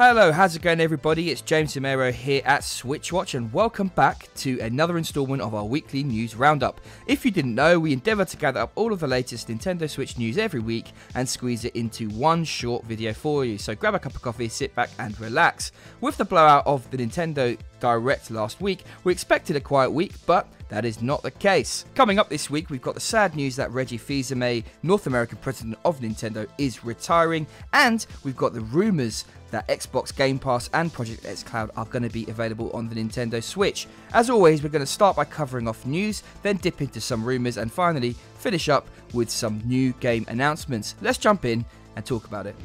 Hello, how's it going everybody? It's James Romero here at SwitchWatch and welcome back to another installment of our weekly news roundup. If you didn't know, we endeavour to gather up all of the latest Nintendo Switch news every week and squeeze it into one short video for you. So grab a cup of coffee, sit back and relax. With the blowout of the Nintendo Direct last week, we expected a quiet week, but that is not the case. Coming up this week, we've got the sad news that Reggie Fils-Aime, North American president of Nintendo, is retiring, and we've got the rumours that Xbox Gamepass and Project xCloud are going to be available on the Nintendo Switch. As always, we're going to start by covering off news, then dip into some rumours, and finally finish up with some new game announcements. Let's jump in and talk about it.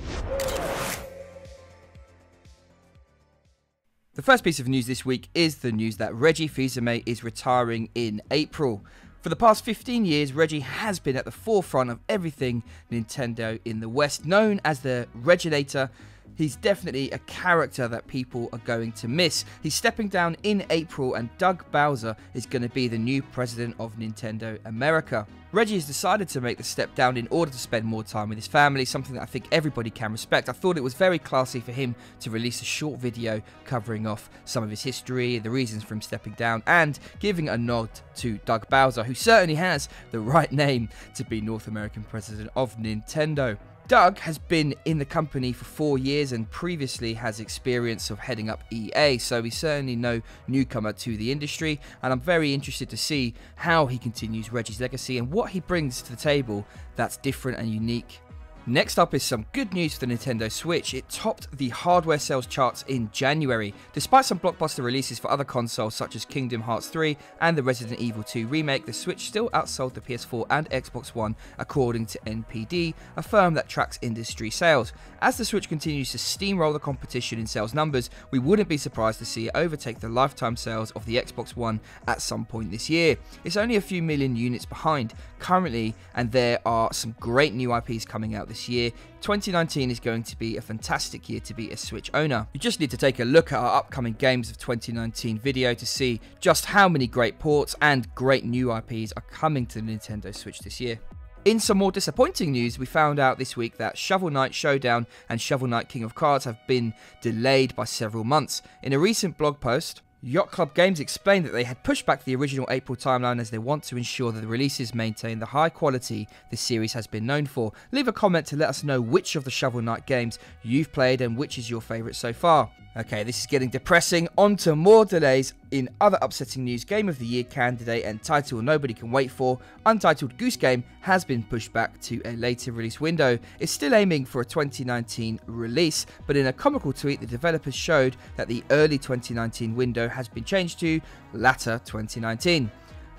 The first piece of news this week is the news that Reggie Fils-Aime is retiring in April. For the past 15 years, Reggie has been at the forefront of everything Nintendo in the West, known as the Reginator. He's definitely a character that people are going to miss. He's stepping down in April and Doug Bowser is going to be the new president of Nintendo America. Reggie has decided to make the step down in order to spend more time with his family, something that I think everybody can respect. I thought it was very classy for him to release a short video covering off some of his history, the reasons for him stepping down, and giving a nod to Doug Bowser, who certainly has the right name to be North American president of Nintendo. Doug has been in the company for 4 years and previously has experience of heading up EA, so he's certainly no newcomer to the industry, and I'm very interested to see how he continues Reggie's legacy and what he brings to the table that's different and unique. Next up is some good news for the Nintendo Switch. It topped the hardware sales charts in January. Despite some blockbuster releases for other consoles such as Kingdom Hearts 3 and the Resident Evil 2 remake, the Switch still outsold the PS4 and Xbox One according to NPD, a firm that tracks industry sales. As the Switch continues to steamroll the competition in sales numbers, we wouldn't be surprised to see it overtake the lifetime sales of the Xbox One at some point this year. It's only a few million units behind currently, and there are some great new IPs coming out this year. 2019 is going to be a fantastic year to be a Switch owner. You just need to take a look at our upcoming Games of 2019 video to see just how many great ports and great new IPs are coming to the Nintendo Switch this year. In some more disappointing news, we found out this week that Shovel Knight Showdown and Shovel Knight King of Cards have been delayed by several months. In a recent blog post, Yacht Club Games explained that they had pushed back the original April timeline as they want to ensure that the releases maintain the high quality the series has been known for. Leave a comment to let us know which of the Shovel Knight games you've played and which is your favourite so far. Okay, this is getting depressing. On to more delays. In other upsetting news, Game of the Year candidate and title nobody can wait for, Untitled Goose Game, has been pushed back to a later release window. It's still aiming for a 2019 release, but in a comical tweet, the developers showed that the early 2019 window has been changed to latter 2019.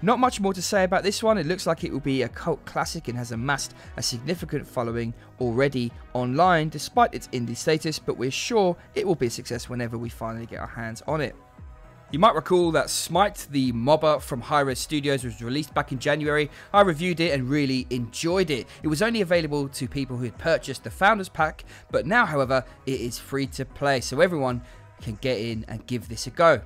Not much more to say about this one. It looks like it will be a cult classic and has amassed a significant following already online despite its indie status, but we're sure it will be a success whenever we finally get our hands on it. You might recall that SMITE, the MOBA from Hi-Res Studios, was released back in January. I reviewed it and really enjoyed it. It was only available to people who had purchased the Founders Pack, but now, however, it is free to play, so everyone can get in and give this a go.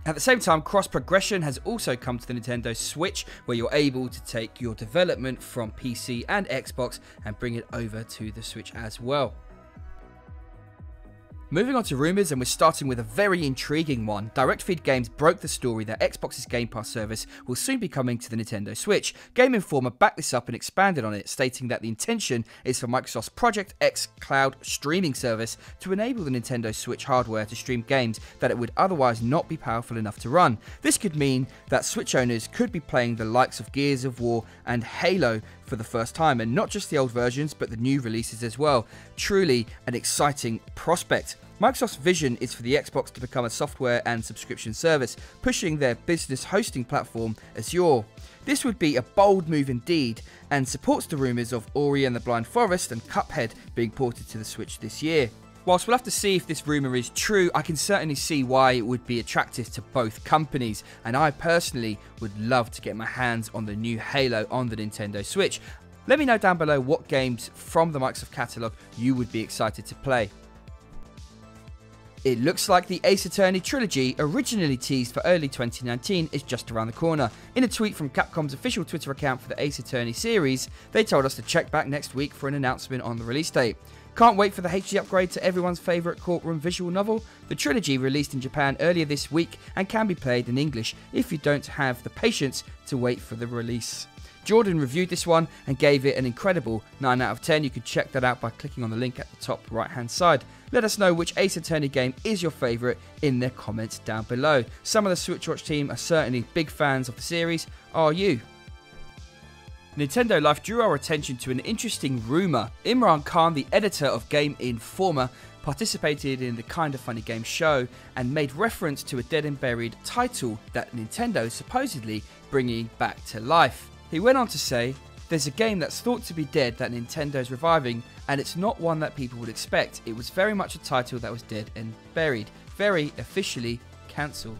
At the same time, cross-progression has also come to the Nintendo Switch, where you're able to take your development from PC and Xbox and bring it over to the Switch as well. Moving on to rumours, and we're starting with a very intriguing one. Direct Feed Games broke the story that Xbox's Game Pass service will soon be coming to the Nintendo Switch. Game Informer backed this up and expanded on it, stating that the intention is for Microsoft's Project xCloud streaming service to enable the Nintendo Switch hardware to stream games that it would otherwise not be powerful enough to run. This could mean that Switch owners could be playing the likes of Gears of War and Halo for the first time, and not just the old versions but the new releases as well. Truly an exciting prospect. Microsoft's vision is for the Xbox to become a software and subscription service, pushing their business hosting platform Azure. This would be a bold move indeed, and supports the rumours of Ori and the Blind Forest and Cuphead being ported to the Switch this year. Whilst we'll have to see if this rumour is true, I can certainly see why it would be attractive to both companies, and I personally would love to get my hands on the new Halo on the Nintendo Switch. Let me know down below what games from the Microsoft catalogue you would be excited to play. It looks like the Ace Attorney trilogy, originally teased for early 2019, is just around the corner. In a tweet from Capcom's official Twitter account for the Ace Attorney series, they told us to check back next week for an announcement on the release date. Can't wait for the HD upgrade to everyone's favourite courtroom visual novel? The trilogy released in Japan earlier this week and can be played in English if you don't have the patience to wait for the release. Jordan reviewed this one and gave it an incredible 9 out of 10. You can check that out by clicking on the link at the top right hand side. Let us know which Ace Attorney game is your favourite in the comments down below. Some of the SwitchWatch team are certainly big fans of the series. Are you? Nintendo Life drew our attention to an interesting rumour. Imran Khan, the editor of Game Informer, participated in the Kinda Funny Game show and made reference to a dead and buried title that Nintendo is supposedly bringing back to life. He went on to say, "There's a game that's thought to be dead that Nintendo's reviving, and it's not one that people would expect. It was very much a title that was dead and buried. Very officially cancelled."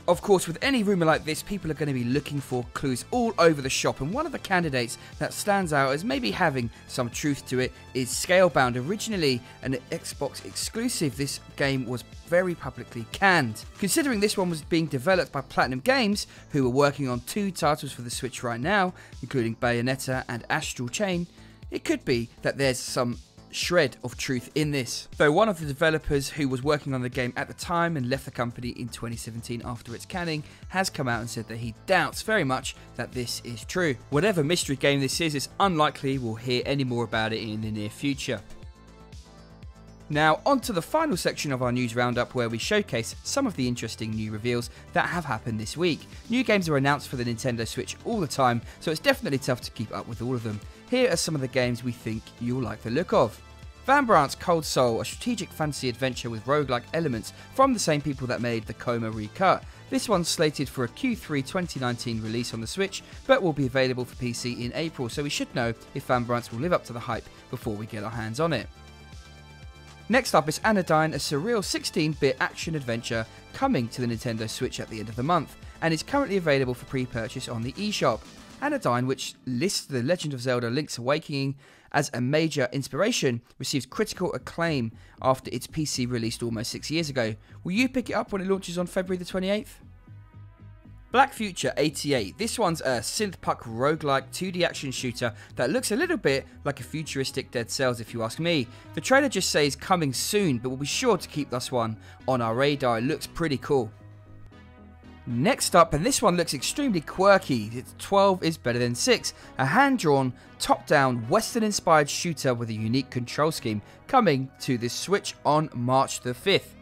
Of course, with any rumour like this, people are going to be looking for clues all over the shop, and one of the candidates that stands out as maybe having some truth to it is Scalebound. Originally an Xbox exclusive, this game was very publicly canned. Considering this one was being developed by Platinum Games, who are working on 2 titles for the Switch right now, including Bayonetta and Astral Chain, it could be that there's some shred of truth in this. Though one of the developers who was working on the game at the time and left the company in 2017 after its canning has come out and said that he doubts very much that this is true. Whatever mystery game this is, it's unlikely we'll hear any more about it in the near future. Now, on to the final section of our news roundup, where we showcase some of the interesting new reveals that have happened this week. New games are announced for the Nintendo Switch all the time, so it's definitely tough to keep up with all of them. Here are some of the games we think you'll like the look of. Vambrance Cold Soul, a strategic fantasy adventure with roguelike elements from the same people that made the Coma Recut. This one's slated for a Q3 2019 release on the Switch, but will be available for PC in April, so we should know if Vambrance will live up to the hype before we get our hands on it. Next up is Anodyne, a surreal 16-bit action-adventure coming to the Nintendo Switch at the end of the month, and is currently available for pre-purchase on the eShop. Anodyne, which lists The Legend of Zelda Link's Awakening as a major inspiration, received critical acclaim after its PC released almost 6 years ago. Will you pick it up when it launches on February the 28th? Black Future 88. This one's a synth-puck roguelike 2D action shooter that looks a little bit like a futuristic Dead Cells if you ask me. The trailer just says coming soon, but we'll be sure to keep this one on our radar. It looks pretty cool. Next up, and this one looks extremely quirky, it's 12 is better than 6, a hand-drawn, top-down, western-inspired shooter with a unique control scheme coming to the Switch on March the 5th.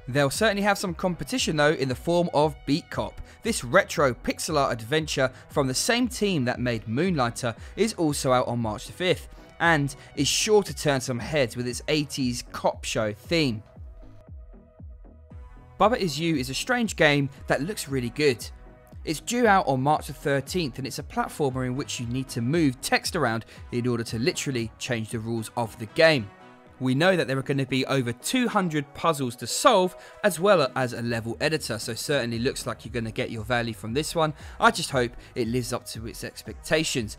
They'll certainly have some competition though in the form of Beat Cop. This retro pixel art adventure from the same team that made Moonlighter is also out on March the 5th, and is sure to turn some heads with its 80s cop show theme. Bubba Is You is a strange game that looks really good. It's due out on March the 13th, and it's a platformer in which you need to move text around in order to literally change the rules of the game. We know that there are going to be over 200 puzzles to solve, as well as a level editor, so certainly looks like you're going to get your value from this one. I just hope it lives up to its expectations.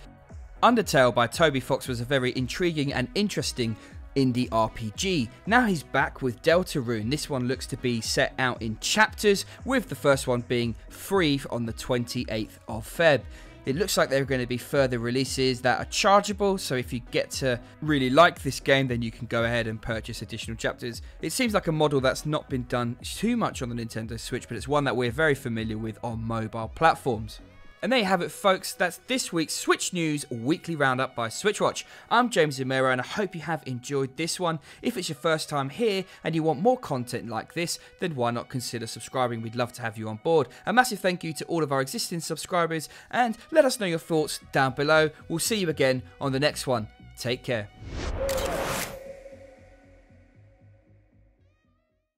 Undertale by Toby Fox was a very intriguing and interesting indie RPG. Now he's back with Deltarune. This one looks to be set out in chapters, with the first one being free on the 28th of Feb. It looks like there are going to be further releases that are chargeable, so if you get to really like this game, then you can go ahead and purchase additional chapters. It seems like a model that's not been done too much on the Nintendo Switch, but it's one that we're very familiar with on mobile platforms. And there you have it, folks. That's this week's Switch News Weekly Roundup by SwitchWatch. I'm James Zamora, and I hope you have enjoyed this one. If it's your first time here and you want more content like this, then why not consider subscribing? We'd love to have you on board. A massive thank you to all of our existing subscribers, and let us know your thoughts down below. We'll see you again on the next one. Take care.